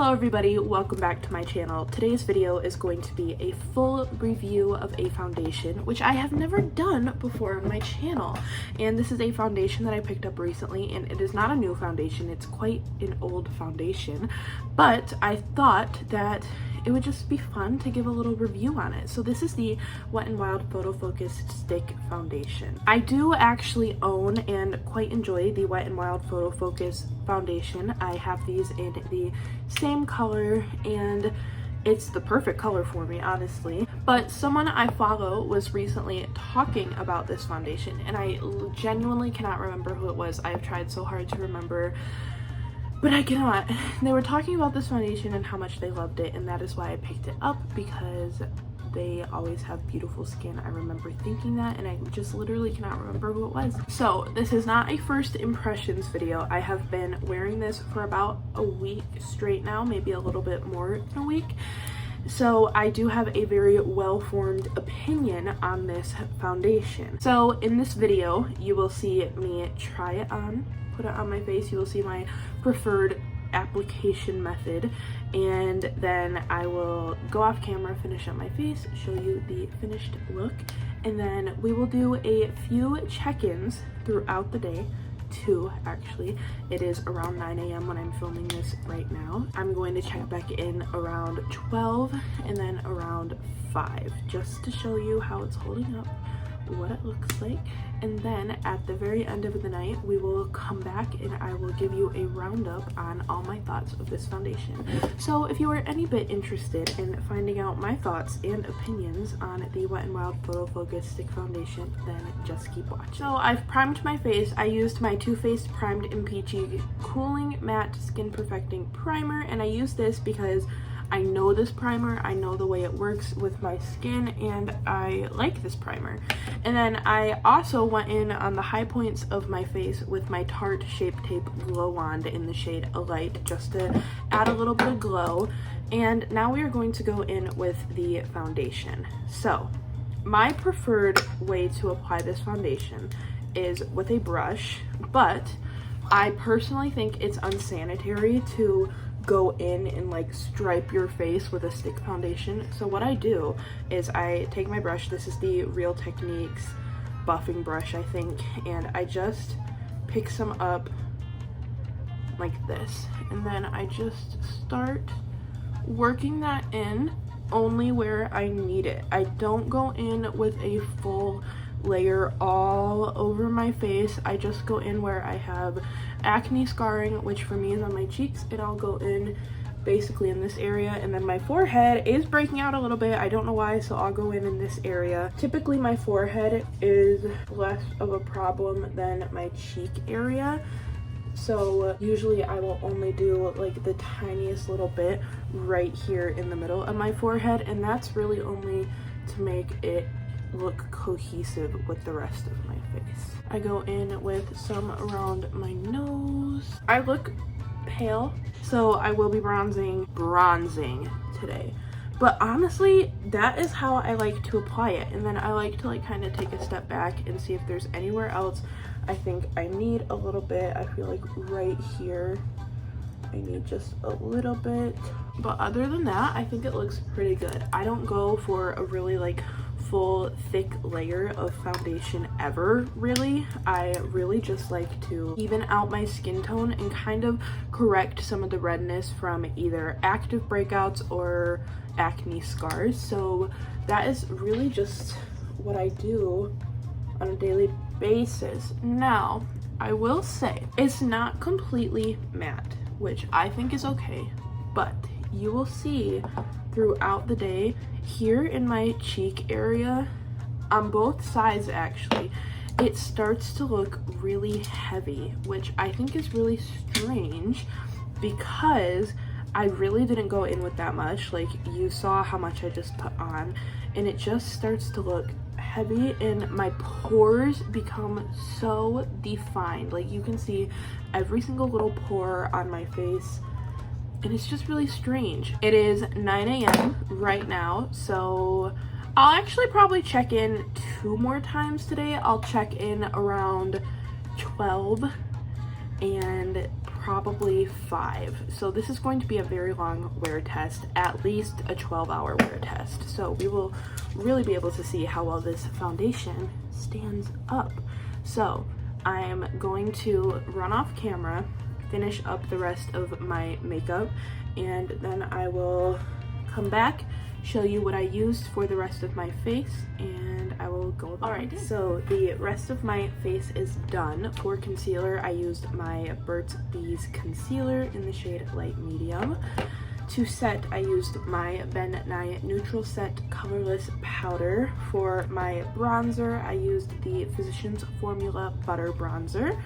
Hello everybody, welcome back to my channel. Today's video is going to be a full review of a foundation, which I have never done before on my channel. And this is a foundation that I picked up recently, and it is not a new foundation, it's quite an old foundation. But I thought that it would just be fun to give a little review on it. So this is the Wet n Wild Photo Focus Stick Foundation. I do actually own and quite enjoy the Wet n Wild Photo Focus foundation. I have these in the same color and it's the perfect color for me, honestly. But someone I follow was recently talking about this foundation and I genuinely cannot remember who it was. I have tried so hard to remember, but I cannot. They were talking about this foundation and how much they loved it, and that is why I picked it up, because they always have beautiful skin. I remember thinking that, and I just literally cannot remember who it was. So this is not a first impressions video. I have been wearing this for about a week straight now, maybe a little bit more than a week. So I do have a very well-formed opinion on this foundation. So in this video, you will see me try it on, put it on my face. You will see my preferred application method, and then I will go off camera, finish up my face, show you the finished look, and then we will do a few check-ins throughout the day. Two, actually. It is around 9 a.m. when I'm filming this right now. I'm going to check back in around 12 and then around 5, just to show you how it's holding up, what it looks like, and then at the very end of the night we will come back and I will give you a roundup on all my thoughts of this foundation. So if you are any bit interested in finding out my thoughts and opinions on the Wet n Wild Photo Focus Stick Foundation, then just keep watching. So I've primed my face. I used my Too Faced Primed in Peachy Cooling Matte Skin Perfecting Primer, and I use this because I know this primer, I know the way it works with my skin, and I like this primer. And then I also went in on the high points of my face with my Tarte Shape Tape Glow Wand in the shade Alight, just to add a little bit of glow. And now we are going to go in with the foundation. So my preferred way to apply this foundation is with a brush, but I personally think it's unsanitary to go in and like stripe your face with a stick foundation. So what I do is I take my brush, this is the Real Techniques buffing brush, I think, and I just pick some up like this, and then I just start working that in only where I need it. I don't go in with a full layer all over my face. I just go in where I have acne scarring, which for me is on my cheeks, and I'll go in basically in this area, and then my forehead is breaking out a little bit. I don't know why, so I'll go in this area. Typically my forehead is less of a problem than my cheek area, so usually I will only do like the tiniest little bit right here in the middle of my forehead, and that's really only to make it look cohesive with the rest of my face. I go in with some around my nose. I look pale, so I will be bronzing today. But honestly, that is how I like to apply it. And then I like to like kind of take a step back and see if there's anywhere else I think I need a little bit. I feel like right here I need just a little bit. But other than that, I think it looks pretty good. I don't go for a really like full thick layer of foundation ever, really. I really just like to even out my skin tone and kind of correct some of the redness from either active breakouts or acne scars. So that is really just what I do on a daily basis. Now, I will say it's not completely matte, which I think is okay, but you will see throughout the day here in my cheek area, on both sides actually, it starts to look really heavy, which I think is really strange because I really didn't go in with that much. Like, you saw how much I just put on, and it just starts to look heavy, and my pores become so defined. Like, you can see every single little pore on my face, and it's just really strange. It is 9 a.m. right now, so I'll actually probably check in 2 more times today. I'll check in around 12 and probably 5. So this is going to be a very long wear test, at least a 12-hour wear test. So we will really be able to see how well this foundation stands up. So I'm going to run off camera, finish up the rest of my makeup, and then I will come back, show you what I used for the rest of my face, and I will go about it. So the rest of my face is done. For concealer, I used my Burt's Bees concealer in the shade light medium. To set, I used my Ben Nye Neutral Set Colorless Powder. For my bronzer, I used the Physicians Formula Butter Bronzer.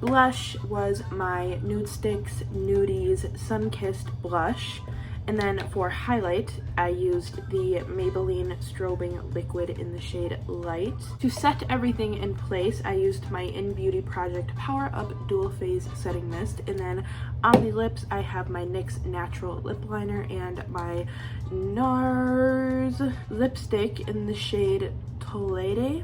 Blush was my nudestix Nudies Sunkissed Blush. And then for highlight, I used the Maybelline Strobing Liquid in the shade Light. To set everything in place, I used my In Beauty Project Power Up Dual Phase Setting Mist. And then on the lips, I have my NYX Natural Lip Liner and my NARS lipstick in the shade Tolede.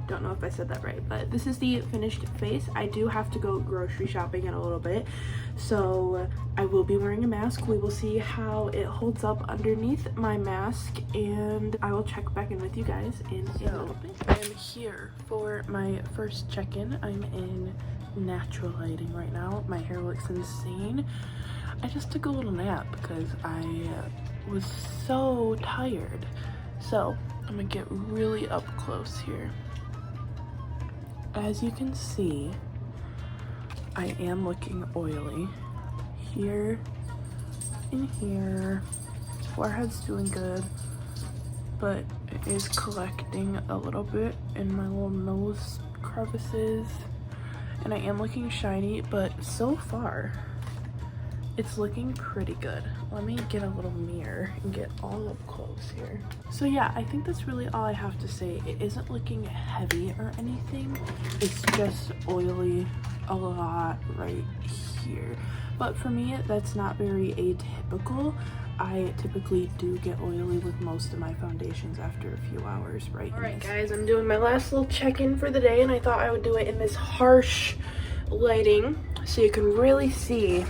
Don't know if I said that right, but this is the finished face. I do have to go grocery shopping in a little bit, so I will be wearing a mask. We will see how it holds up underneath my mask, and I will check back in with you guys in a little bit. I am here for my first check-in. I'm in natural lighting right now. My hair looks insane. I just took a little nap because I was so tired. So I'm gonna get really up close here. As you can see, I am looking oily here and here. Forehead's doing good, but it is collecting a little bit in my little nose crevices, and I am looking shiny, but so far it's looking pretty good. Let me get a little mirror and get all up close here. So yeah, I think that's really all I have to say. It isn't looking heavy or anything. It's just oily a lot right here. But for me, that's not very atypical. I typically do get oily with most of my foundations after a few hours, right? Alright guys, I'm doing my last little check-in for the day, and I thought I would do it in this harsh lighting so you can really see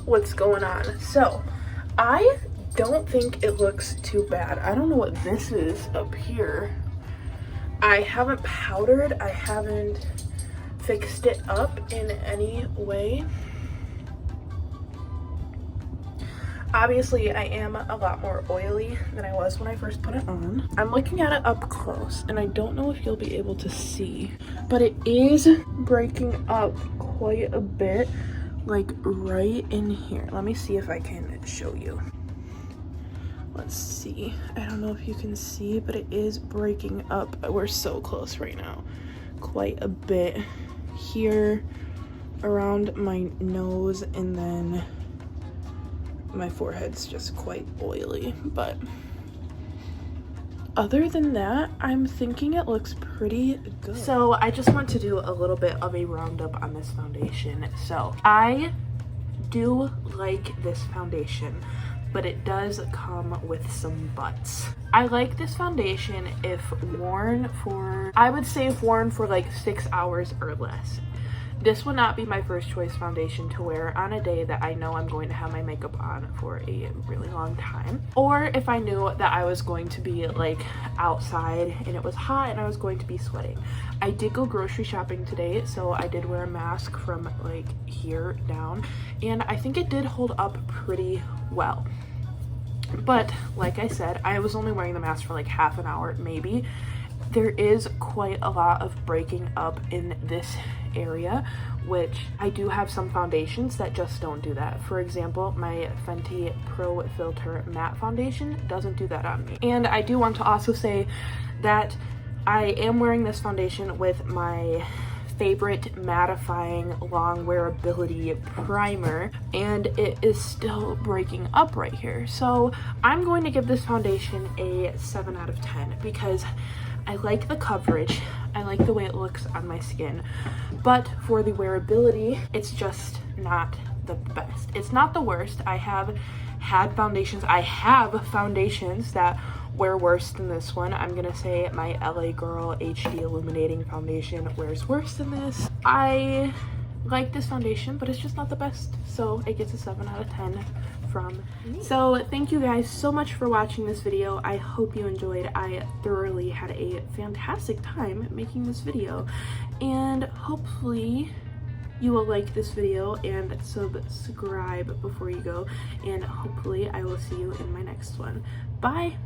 what's going on. So I don't think it looks too bad. I don't know what this is up here. I haven't powdered, I haven't fixed it up in any way. Obviously I am a lot more oily than I was when I first put it on. I'm looking at it up close, and I don't know if you'll be able to see, but it is breaking up quite a bit, like right in here. Let me see if I can show you. Let's see. I don't know if you can see, but it is breaking up. We're so close right now. Quite a bit here around my nose, and then my forehead's just quite oily. But other than that, I'm thinking it looks pretty good. So I just want to do a little bit of a roundup on this foundation. So I do like this foundation, but it does come with some buts. I like this foundation if worn for, I would say if worn for like 6 hours or less. This would not be my first choice foundation to wear on a day that I know I'm going to have my makeup on for a really long time. Or if I knew that I was going to be like outside and it was hot and I was going to be sweating. I did go grocery shopping today, so I did wear a mask from like here down, and I think it did hold up pretty well. But like I said, I was only wearing the mask for like half an hour maybe. There is quite a lot of breaking up in this area, which I do have some foundations that just don't do that. For example, my Fenty Pro Filter Matte Foundation doesn't do that on me. And I do want to also say that I am wearing this foundation with my favorite mattifying long wearability primer, and it is still breaking up right here. So I'm going to give this foundation a 7 out of 10 because I like the coverage, I like the way it looks on my skin, but for the wearability, it's just not the best. It's not the worst. I have foundations that wear worse than this one. I'm gonna say my LA Girl HD Illuminating Foundation wears worse than this. I like this foundation, but it's just not the best, so it gets a 7 out of 10 from me. So thank you guys so much for watching this video. I hope you enjoyed. I thoroughly had a fantastic time making this video, and hopefully you will like this video and subscribe before you go, and hopefully I will see you in my next one. Bye!